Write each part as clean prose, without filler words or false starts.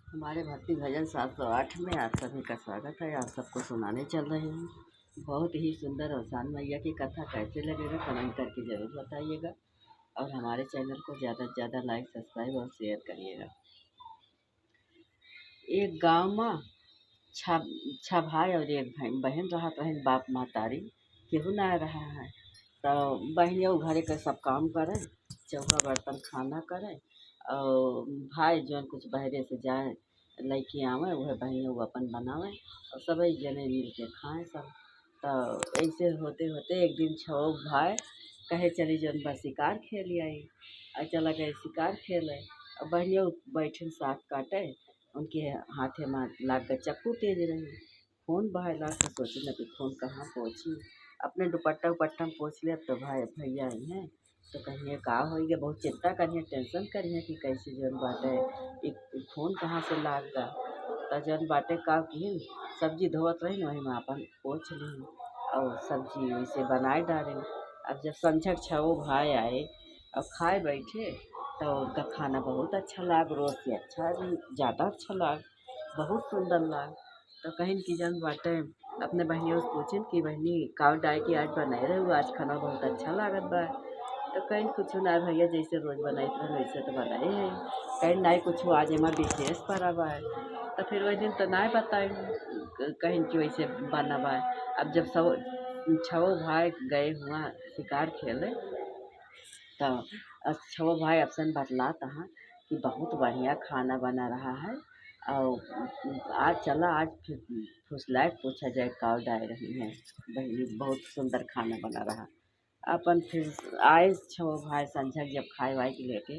हमारे भक्ति भजन 708 में आप सभी का स्वागत है। आप सबको सुनाने चल रहे हैं। बहुत ही सुंदर अवसान मैया की कथा कैसे लगेगा कमेंट करके ज़रूर बताइएगा और हमारे चैनल को ज़्यादा से ज़्यादा लाइक सब्सक्राइब और शेयर करिएगा। एक गांव में छह भाई और एक बहन रहा। बहन बाप महतारी केहू ना रहा है तो बहनियों घरे के सब काम करे, चौका बर्तन खाना करे और भाई जौन कुछ बहरे से जाए लड़की आवे वह बहनियों अपन बनावे और सब जने मिल के खाएं सब। तो ऐसे होते होते एक दिन छो भाई कहे चली जौन बस शिकार खेल आई और चला गए शिकार खेले और बहनियों बैठे साग काटे। उनके हाथे में लाग गए चक्कू तेज रही। खून बहे लाग तो सोची न कि खून कहाँ पहुँची। अपने दुपट्टा उपट्टा में पोंछ लिया तो भाई भैया आई हैं तो कहिए का हो गया, बहुत चिंता करिए टेंशन करिए कि कैसे जौन बाटे एक खून कहाँ से लाग गया। तो जौन बाटे का की सब्जी धोवत रही वही में अपन पोंछ ली और सब्जी वैसे बनाए डाली। अब जब संझक छो भाई आए और खाए बैठे तो उनका खाना बहुत अच्छा लाग, रोज से अच्छा भी ज़्यादा अच्छा लाग, बहुत सुंदर लाग। तो कहिन की जन बाटे अपने बहनियों से पूछिन कि बहनी का डाय की आज बनाए रहे आज खाना बहुत अच्छा लागत बा। तो कहीं कुछ ना भैया जैसे रोज बनाइत रहे वैसे तो बनाए हैं। कहीं नहीं कुछ आज एमा विशेष परब है तो फिर वही दिन तो नहीं बताए कहीं कि वैसे बना बा। अब जब सब छो भाई गए हुआ शिकार खेले तो छो भाई अफसन बतलाता है कि बहुत बढ़िया खाना बना रहा है और आज चला आज फिर फुसलाए पूछा जाए का डाय रही हैं बहनी बहुत सुंदर खाना बना रहा। अपन फिर आए छो भाई संझक जब खाए वाए के लेके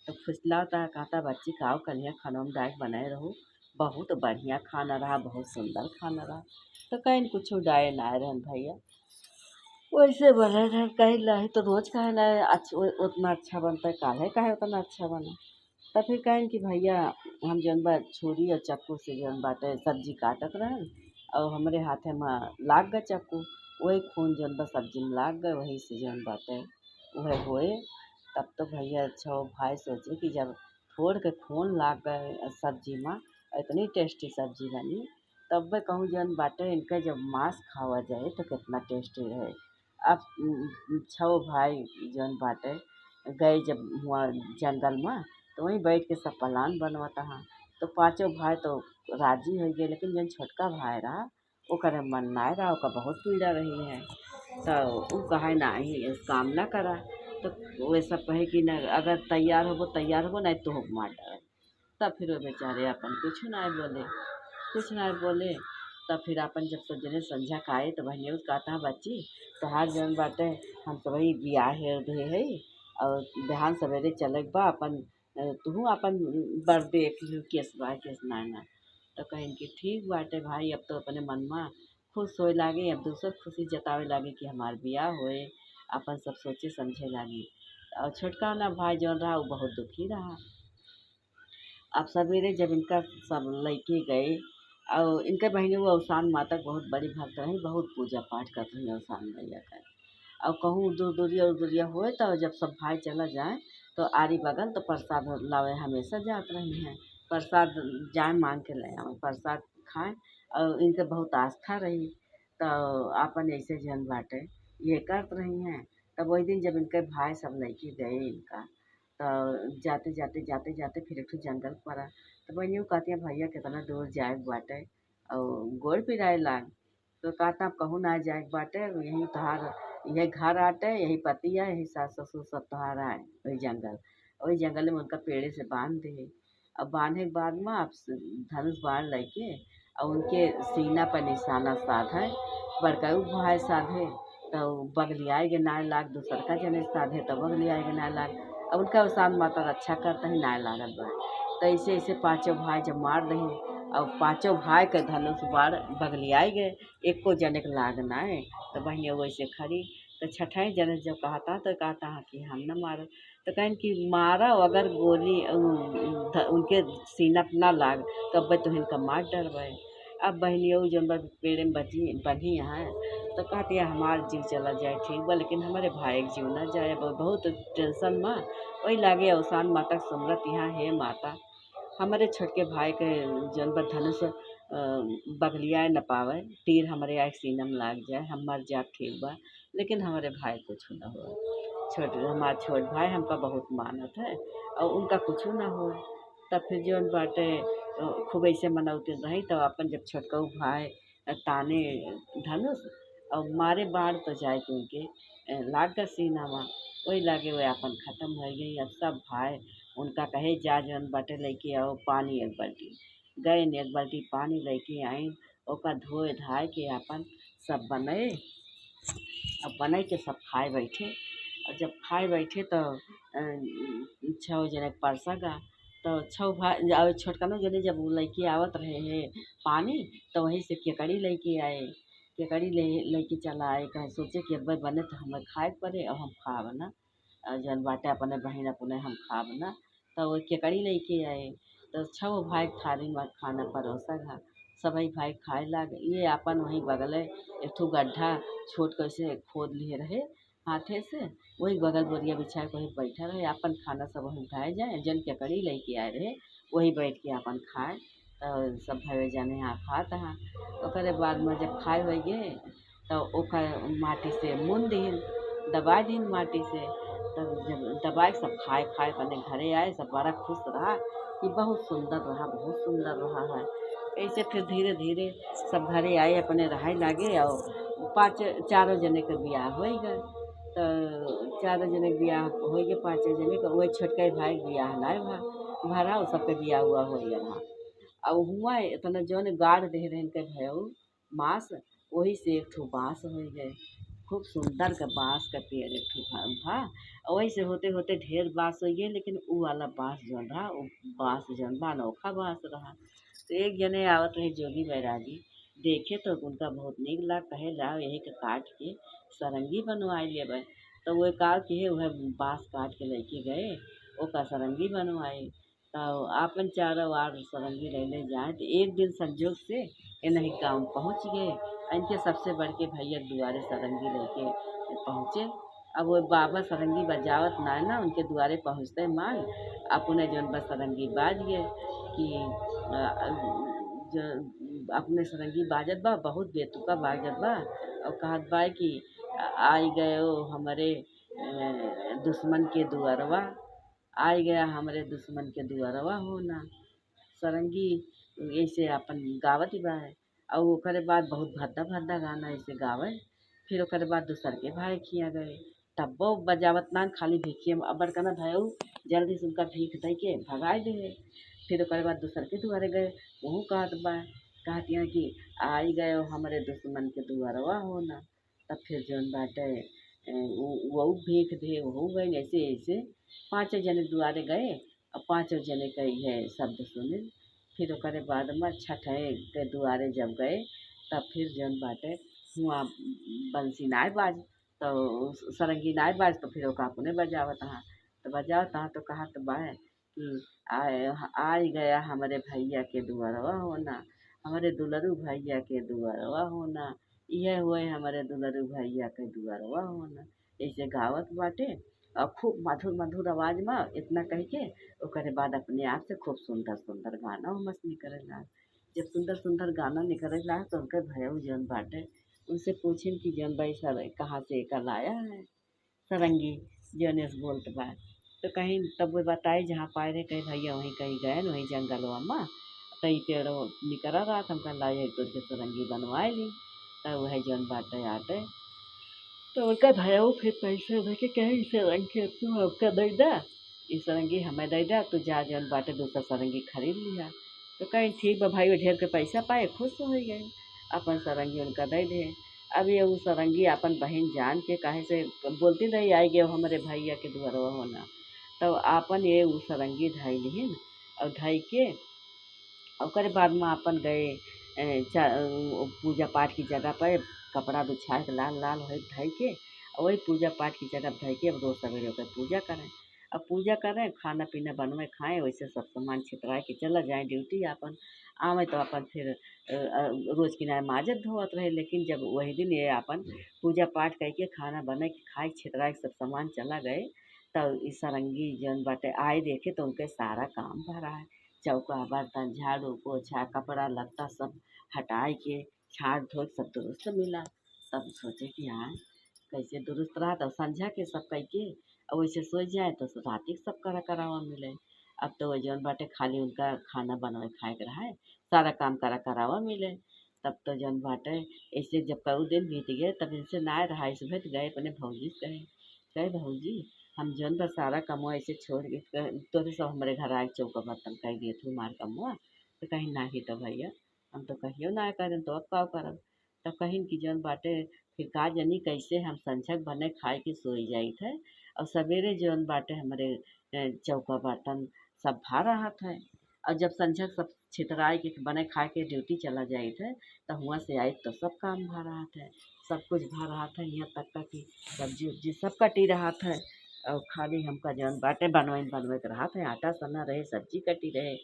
तो फुसलाता कहता बच्ची खाओ कन्या खाना में डाय बनाए रहो बहुत बढ़िया खाना रहा बहुत सुंदर खाना रहा। तो कहीं कुछ डाय ना रहन भैया वैसे बना रहे कहीं लाए तो रोज कहे ना उतना अच्छा बनता है काहे उतना अच्छा बना। तब फिर कहें कि भैया हम जौन बा छुरी और चक्कू से जौन बाटे सब्जी काटत रहन और हमरे हाथे में लाग गए चक्कू वही खून जौन बा सब्जी में लाग गए वही से जौन बाटे वह होए। तब तो भैया छो भाई सोचे कि जब फोड़ के खून लाग गए सब्जी में इतनी टेस्टी सब्जी बनी तब मैं कहूँ जौन बाटे इनका जब मांस खावा जाए तो कितना टेस्टी रहे। अब छो भाई जौन बाटे गए जब हुआ जंगल में तो वहीं बैठ के सब प्लान बनवाता हाँ। तो पांचों भाई तो राजी हो गए लेकिन जौन छोटका भाई रहा ओकर मन नाय रहा ओकर बहुत पीड़ा रही है तो वो कहे नहीं इस काम ना करा। तो वे सब कहे कि न अगर तैयार होबो नहीं तो मार डाले। तब फिर वो बेचारे अपन कुछ ना बोले। तब फिर अपन जब सब जने संझा खाए तो बहनियों से कहता है बच्ची तोहार जौन बाटे हम तो वही बियाह दे है और बिहान सवेरे चले बा अपन तू अपन बर देख लियो केस बा केस ना। तो कहें कि ठीक बाटे भाई अब तो अपने मन में खुश होए लागे अब दूसर खुशी जतावे लागे कि हमार बियाह होए अपन सब सोचे समझे लागी। और छोटका ना भाई जौन रहा वो बहुत दुखी रहा। अब सवेरे जब इनका सब लड़के गए और इनके बहनी वो अवसान माता बहुत बड़ी भक्त रही बहुत पूजा पाठ करती रही अवसान मैया का। और कहूँ दूर दूरिया उदूरिया हुए तो जब सब भाई चला जाए तो आरी बगल तो प्रसाद लावे हमेशा जात रही हैं। प्रसाद जाए मांग के ले आवे प्रसाद खाएं और इनके बहुत आस्था रही तो आपन ऐसे जन बाटे ये करत रही हैं। तब वही दिन जब इनके भाई सब लड़के गए इनका तो जाते फिर एक ठो जंगल पड़ा। तो बहनियों कहती हैं भैया कितना दूर जाए बाटे और गोड़ पिराए लाग। तो कहता अब कहूँ ना जाए बाटे यही तोहार यही घर आटे यही पति है यही सास ससुर सब तोहार आए वही जंगल में उनका पेड़े से बांध दे। अब बांधे के बाद में आप धनुष बाण लेके और उनके सीना पर निशाना साधे बड़का भाई साधे तो बगलियाए के नाय लाग दूसर का जने साधे तो बगलियाए के नाय लाग। अब उनका साथ माता रक्षा करता ही नाय लागत बा। तो ऐसे ऐसे पांचों भाई जब मार रहे और पांचों भाई के धनुष बाण बगलियाए गए एको जने के लाग नाय। तो बहनियों वैसे खड़ी तो छठाई जने जब कहता तो कहता हाँ कि हम न मारो। तो कहें कि मारा अगर गोली उनके सीना पर ना लाग तब तो इनका मार डरवाए। अब बहनियों जब पेड़ में बनी हैं तो कहती है हमार जीव चला जाए ठीक बा लेकिन हमारे भाई के जीव ना जाए बहुत टेंशन में वही लागे अवसान माता के सुमरत यहाँ हे माता हमारे छोटके भाई के जौन बा धनुष बगलिया न पावे, तीर हमरे आँख सीना में लाग जाए, हम मर जात ठीक बा, लेकिन हमारे भाई कुछ न हो। हमार छोट भाई हमका बहुत मानत है और उनका कुछ न हो। तब फिर जौन बाटे खूब ऐसे मनौते रही, तब अपन जब छोटकऊ भाई ताने धनुष और मारे बाण तो जाए के उनके लाग गए सीना में, वही लागे वो अपन खत्म हो गई। अब सब भाई उनका कहे जा जौन बाटे लेके आओ पानी एक बाल्टी, गए न एक बाल्टी पानी लेके आई, ओका धोए धाए के अपन सब बनाए। अब बनाई के सब खाए बैठे, और जब खाए बैठे तो छः जने के परसा गा। तो छः भाई और छोटकनो जने जब उ लइके आवत रहे है पानी, तो वहीं से केकड़ी लेके आए, केकड़ी लेके चला आए, कहे सोचे कि अब्बे बने तो हमें खाए के पड़े और हम खाब ना, और जौन बाटे अपने बहिन अपने हम खाब ना। तो वो केकड़ी लेके आए, तो छः भाई के थाली में खाना परोसा गा। सभी भाई खाए लागे, ये अपन वहीं बगले एक ठो गड्ढा छोट कैसे खोद लिए रहे हाथे से, वही बगल बोरिया बिछा के वहीं बैठा रहे, अपन खाना सब वहीं खाए जाए, जन केकड़ी लेके आए रहे वही बैठ के अपन खाए। तो सब भाई जाने यहाँ खात हाँ। ओकरे बाद में जब खाए हो गए, तो ओकर माटी से मुन दीन, दबा दीन माटी से। तब जब दबाए सब खाए खाए अपने घरे आए, सब बड़ा खुश रहा कि बहुत सुंदर रहा, बहुत सुंदर रहा है। ऐसे फिर धीरे धीरे सब घरे आए अपने रहे लागे, और पाँच चारों जने के बियाह हो गए। तो चारों जने के बियाह हो गए, पाँचों जने का वही छोटके भाई के बियाह नाय भरा, वो सबके बियाह हुआ हो गया। अब हुआ इतना जौन गाड़ दे रहे के भयो मांस, वही से एक ठो बांस हो गए। खूब सुंदर का बांस का पेड़ एक ठो था, और वही से होते होते ढेर बांस हो गए, लेकिन वो वाला बांस जौन रहा वो बांस जौन बा अनोखा बांस रहा। तो एक जने आवत रहे जोगी बैरागी, देखे तो उनका बहुत नीक लाग, कहे जाओ यही के काट के सरंगी बनवाए लेबै। तो वो का कि वह बांस काट के लेके गए, ओका सरंगी बनवाए। तो आपन चारों वार सरंगी लेने जाए, तो एक दिन संजोग से इन्हीं गाँव पहुँच गए। इनके सबसे बड़के भैया दुआरे सरंगी लेके पहुँचे। अब वो बाबा सरंगी बजावत ना ना उनके दुआरे पहुँचते मान, अपने जौन बस सरंगी बाज गए कि जो अपने सरंगी बाजत बा, बहुत बेतुका बाजत बा, और कहत बा कि आई गयो हमारे दुश्मन के दुआरवा, आई गया हमारे दुश्मन के दुआरवा होना। सरंगी ऐसे अपन गावत ही बा है। और ओकरे बाद बहुत भद्दा भद्दा गाना ऐसे गावे। फिर ओकरे बाद दूसर के भाई खिया गए, तब्बो बजावत ना खाली भिखिए अबर कना भयो, जल्दी से उनका भीख दे के भगाए दे। फिर ओकरे बाद दूसर के दुआरे गए, वहू कहत बा, कहतियाँ कि आई गए हमारे दुश्मन के दुआरवा होना। तब फिर जौन बाटे वहू भीख दे, वहू गए, ऐसे ऐसे पाँचों जने दुआरे गए, और पाँचों जने का है शब्द सुने। फिर ओकरे बाद में छठे के दुआरे जब गए, तब फिर जौन बाटे हुआं बंसी नाय बाज, तो सरंगी नाय बाज, तो फिर ओका अपने बजावत हाँ। तो बजावत हाँ तो कहत बा कि आई गया हमारे भैया के दुआरवा होना, हमारे दुलरू भैया के दुआरवा होना, यह हुए हमारे दुलरू भैया के दुआरवा होना। ऐसे गावत बाटे, और खूब मधुर मधुर आवाज में इतना कह के ओकरे बाद अपने आप से खूब सुंदर सुंदर गाना मस्त निकलेला। जब सुंदर सुंदर गाना निकलेला तो उनके भयो जौन बाटे उनसे पूछिन कि जौन भाई सर कहाँ से एकर लाया है सरंगी, जौन ऐसे बोलत बा। तो कहीं तब वो बताए जहाँ पाए रहे, कहीं भैया वहीं कहीं गए वहीं जंगलवा में, कहीं पेड़ निकल रहा था, हमका लाई तो के सरंगी बनवाए ली। तब वह जौन बाटे आटे, तो उनका भयो फिर पैसे दे के कहे इस सरंगी तू हमका दे दा, इस सरंगी हमें दे दा, तू जा जौन बाटे दूसरा सरंगी खरीद लिहा। तो कहीं ठीक बा भाई, वो ढेर के पैसा पाए खुश हो गए, अपन सरंगी उनका दे दे। अब ये वो सरंगी अपन बहन जान के काहे से बोलती रही आई गए हमारे भैया के दुआरवा होना। तो आपन ये वो सरंगी धई लिहिन, और धई के ओकरे बाद में अपन गए पूजा पाठ की जगह पर कपड़ा बिछा के लाल लाल वही धइ के, और वही पूजा पाठ की जगह धइ के अब रोज सवेरे होकर पूजा करें। अब पूजा करें, खाना पीना बनवे खाएं, वैसे सब सामान छितरा के चला जाए ड्यूटी अपन। आवे तो अपन फिर रोज किनारे माजत धोवत रहे, लेकिन जब वही दिन ये अपन पूजा पाठ करके खाना बना के खाए छितरा के सब सामान चला गए, तब इस सरंगी जौन बाटे आए देखे तो उनके सारा काम भरा है। चौका बर्तन झाड़ू पोछा कपड़ा लत्ता सब हटाए के झाड़ धो के सब दुरुस्त मिला। तब सोचे कि हाँ कैसे दुरुस्त रहा तो संझा के सब कह के और वैसे सो जाए तो रात के सब करावा मिले। अब तो जौन बाटे खाली उनका खाना बनवाए खाए के रहा है, सारा काम करावा मिले। तब तो जौन बाटे ऐसे जब कऊ दिन बीत गए तब इनसे ना रहा इस भेट गए अपने भौजी से कहे भौजी हम जौन बा सारा कमुआ ऐसे छोड़ के तोरे सब हमारे घर आए चौका बर्तन कह दिए तू मार कमुआ तो कहीं नाही तो भैया हम तो कहियो ना करें तो अब का करब। तब कहीं कि जौन बाटे फिर का जनी कैसे हम संझक बने खाए के सोई जाई थे और सवेरे जौन बाटे हमारे चौका बर्तन सब भा रहा था। और जब संझक सब छितराए के बने खाए के ड्यूटी चला जाए थे तो हुआ से आई तो सब काम भा रहा था, सब कुछ भा रहा था यहाँ तक कि सब्जी उब्जी सब कटी रहा था। और खाली हमका जौन बाटे बनवे के रहा था आटा सना रहे सब्जी कटी रहे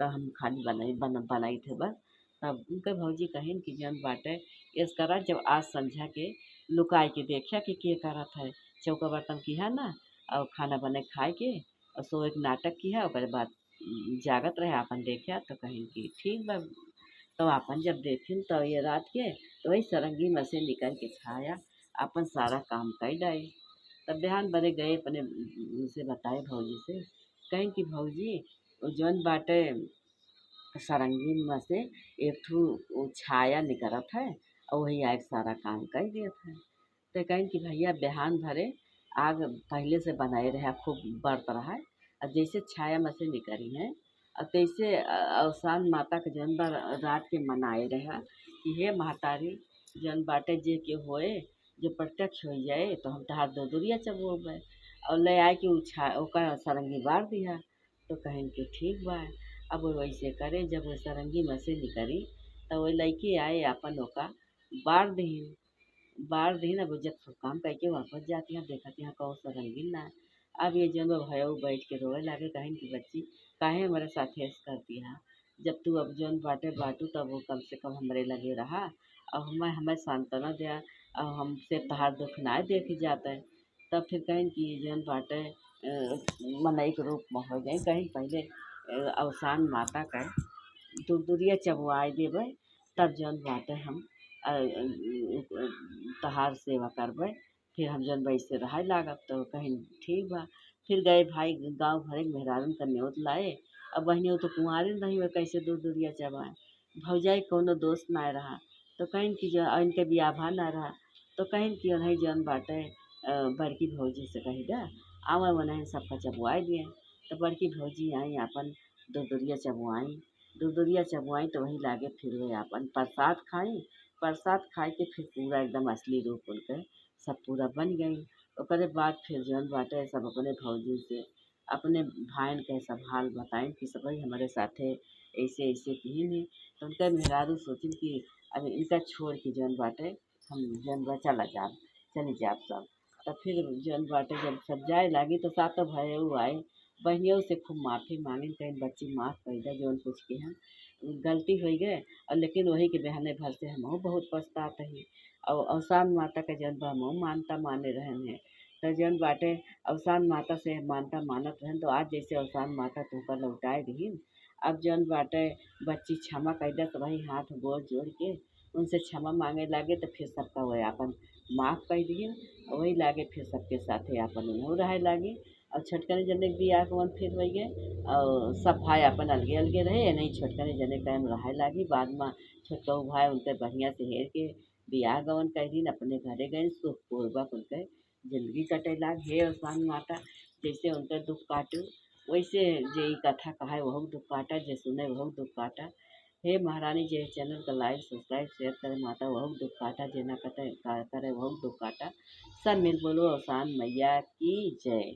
तो हम खाली बनाई थे बस। तब उनके भौजी कहिन कि जौन बाटे इस करा जब आज संझा के लुकाय के देखा कि के करत है चौका बर्तन किया ना और खाना बने खाए के और सो एक नाटक किया ओकर बाद जागत रहे अपन देखा तो कहीं कि ठीक बा। तो अपन जब देखिन तो ये रात के तो वही सरंगी में से निकल के छाया अपन सारा काम कर डाई। तब बिहान बड़े गए अपने उनसे बताए भौजी से कहीं कि भौजी वो जौन बाटे सरंगी में से एक ठू वो छाया निकलत है और वही आग सारा काम कर देत है। तो कहें कि भैया बिहान भरे आग पहले से बनाए रहा खूब बरत रहा है और जैसे छाया में से निकली है और तैसे अवसान माता के जौन बा रात के मनाए रहा कि हे महतारी जौन बाटे जे के होए जो प्रत्यक्ष हो जाए तो हम तहार दो दुरिया चबोबे और ले आए कि ओका सरंगी बार दिया। तो कहें कि ठीक बा। अब वो वैसे करे जब वो सरंगी में से निकली तो वो लड़की आए अपन ओका बार दीन बार दिन अब जब सब काम करके वापस जाती हैं देखती हैं कौ सरंगीन ना। अब ये जन भयो बैठ के रोए लागे कहीं की बच्ची काहे हमारे साथ ऐसे करती है जब तू अब जौन बाटे बाटू तब वो कम से कम हमारे लगे रहा और हमें सांत्वना दिया और हमसे तहार दुख ना देखी जाता है। तब फिर कहीं कि जौन बाटे मनई के रूप में हो गए कहीं पहले अवसान माता का दुरिया चबुआए देबै तब जौन बाटे हम तहार सेवा करबै फिर हम जौन वैसे रहे लागब तो कहीं ठीक बा। फिर गए भाई गाँव भरे के मेहरारून का न्योत लाए अब बहनी तो कुंवारी नहीं हुए कैसे दूर दूरिया चबाए भौजाई कोनो दोस्त ना रहा तो कहीं कि जो इनके बियाभा ना रहा तो कहीं कि उन्हें जौन बाटे बड़की भौजी से कही दा आवा उन्हें सबका चबुआई दिए। तो बड़की भौजी आई अपन दुरिया चबुआई दुरिया चबुआई तो वही लागे फिर वे अपन प्रसाद खाई प्रसाद खाए के फिर पूरा एकदम असली रूप उनके सब पूरा बन गई। ओकरे बाद फिर जौन बाटे सब अपने भौजी से अपने भाइन के सब हाल बताएं कि सब भाई हमारे साथे ऐसे ऐसे की नहीं। तो उनका मेहरारू सोचिन कि अब इनका छोड़ के जौन बाटे हम जौन बा चला जाब चली जाब सब। तब फिर जौन बाटे जब सब जाए लागी तो सातो भयऊ आए बहनियों से खूब माफ़ी मांगी कहीं बच्ची माफ़ कर दे जौन कुछ के हम गलती हो गए और लेकिन वही के बहाने भर से हम बहुत पछतात ही और अवसान माता के जौन बा हमहू मानता माने रहन है। तो जौन बाटे अवसान माता से मानता मानत रहन तो आज जैसे अवसान माता तुमका लौटाए दीन। अब जौन बाटे बच्ची क्षमा कर दे तो वही हाथ गोड़ जोड़ के उनसे क्षमा मांगे लागे तो फिर सबका वही अपन माफ़ कर दीन वही लागे फिर सबके साथे अपन उन्हों रहे लागी। और छोटकने जने के बियाह कवन फिर वही गए और सब भाई अपन अलगे अलगे रहे नहीं छोटकने जने टाइम रहे लागी बाद में छोटकऊ भाई उनके बढ़िया से हेर के बियाह गवन कर दिन अपने घरे गए सुख पूर्वक उनके जिंदगी कटे लाग हे अवसान माता जैसे उनके दुख काटू वैसे जे ई कथा कहा वह दुख काटा जे सुने वह दुख काटा। हे महारानी जे चैनल का लाइक सब्सक्राइब शेयर करे माता वह दुख काटा जे ना करे वह दुख काटा। सब मिल बोलो अवसान मैया की जय।